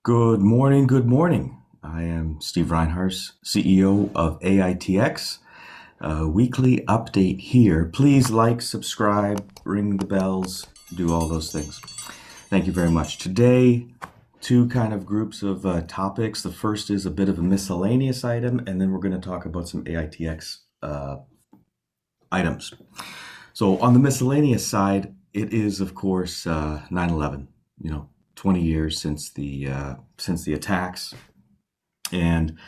Good morning. Good morning. I am Steve Reinhardt, CEO of AITX. A weekly update here. Please like, subscribe, ring the bells, do all those things. Thank you very much. Today, two kind of groups of topics. The first is a bit of a miscellaneous item, and then we're going to talk about some AITX items. So on the miscellaneous side, it is, of course, 9/11. 20 years since the attacks, and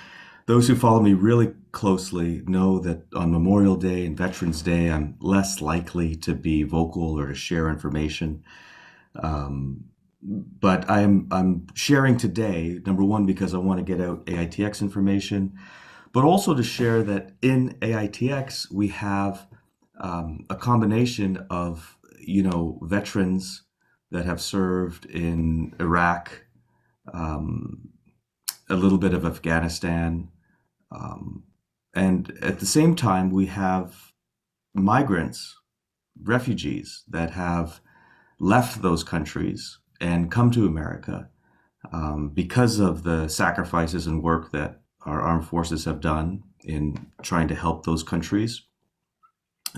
those who follow me really closely know that on Memorial Day and Veterans Day, I'm less likely to be vocal or to share information. But I'm sharing today, number one, because I want to get out AITX information, but also to share that in AITX we have a combination of veterans that have served in Iraq, a little bit of Afghanistan, and at the same time we have migrants, refugees that have left those countries and come to America because of the sacrifices and work that our armed forces have done in trying to help those countries.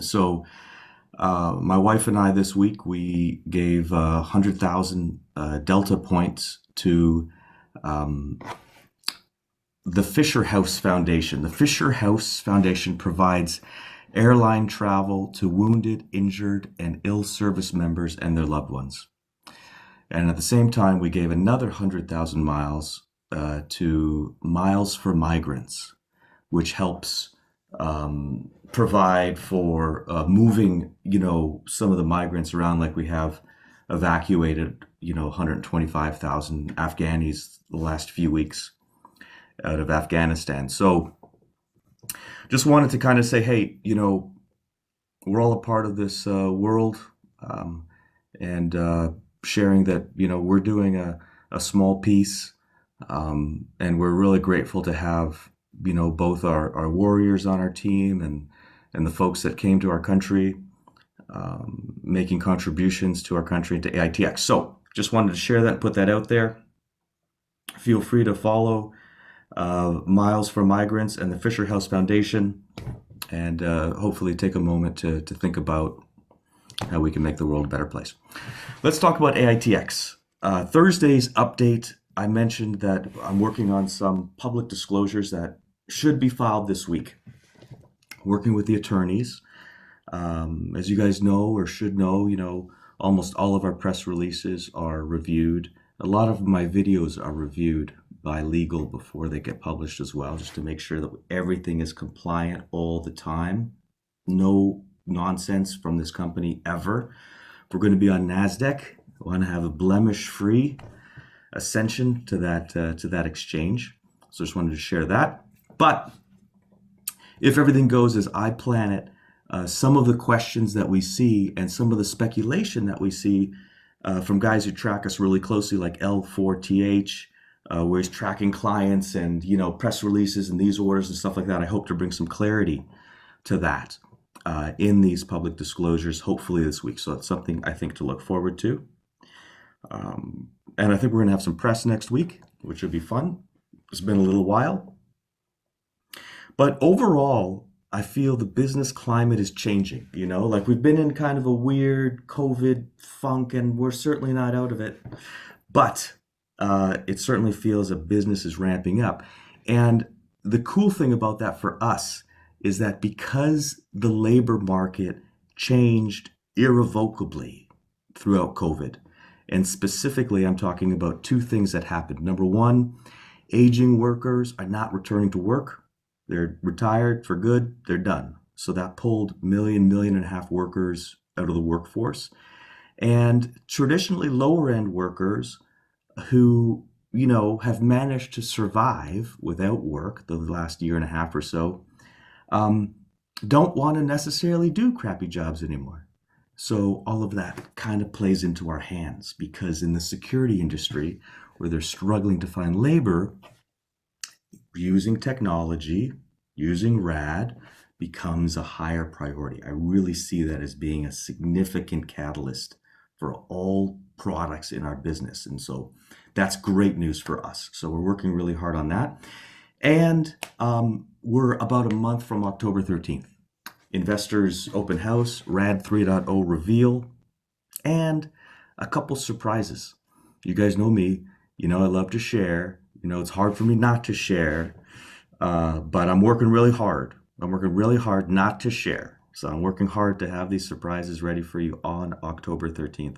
So my wife and I this week, we gave 100,000 Delta points to the Fisher House Foundation. The Fisher House Foundation provides airline travel to wounded, injured, and ill service members and their loved ones. And at the same time, we gave another 100,000 miles to Miles for Migrants, which helps provide for moving, some of the migrants around. Like we have evacuated, 125,000 Afghanis the last few weeks out of Afghanistan. So just wanted to kind of say, hey, we're all a part of this world, and sharing that, we're doing a small piece, and we're really grateful to have, both our warriors on our team and the folks that came to our country, making contributions to our country and to AITX. So just wanted to share that and put that out there. Feel free to follow Miles for Migrants and the Fisher House Foundation, and hopefully take a moment to think about how we can make the world a better place. Let's talk about AITX. Thursday's update, I mentioned that I'm working on some public disclosures that should be filed this week, working with the attorneys. As you guys know or should know, almost all of our press releases are reviewed. A lot of my videos are reviewed by legal before they get published as well, just to make sure that everything is compliant all the time. No nonsense from this company ever. If we're going to be on NASDAQ, we want to have a blemish-free ascension to that exchange. So just wanted to share that. But if everything goes as I plan it, some of the questions that we see and some of the speculation that we see from guys who track us really closely, like L4TH, where he's tracking clients and press releases and these orders and stuff like that, I hope to bring some clarity to that in these public disclosures, hopefully this week. So it's something I think to look forward to. And I think we're going to have some press next week, which would be fun. It's been a little while. But overall, I feel the business climate is changing. Like we've been in kind of a weird COVID funk, and we're certainly not out of it. But it certainly feels that business is ramping up. And the cool thing about that for us is that because the labor market changed irrevocably throughout COVID, and specifically I'm talking about two things that happened. Number one, aging workers are not returning to work. They're retired for good, they're done. So that pulled million and a half workers out of the workforce. And traditionally lower end workers who, have managed to survive without work the last year and a half or so, don't want to necessarily do crappy jobs anymore. So all of that kind of plays into our hands, because in the security industry, where they're struggling to find labor, using technology, using RAD becomes a higher priority. I really see that as being a significant catalyst for all products in our business. And so That's great news for us. So we're working really hard on that. And we're about a month from October 13th. Investors Open House, RAD 3.0 reveal, and a couple surprises. You guys know me. You know I love to share. You know it's hard for me not to share, but I'm working really hard. I'm working really hard not to share. So I'm working hard to have these surprises ready for you on October 13th.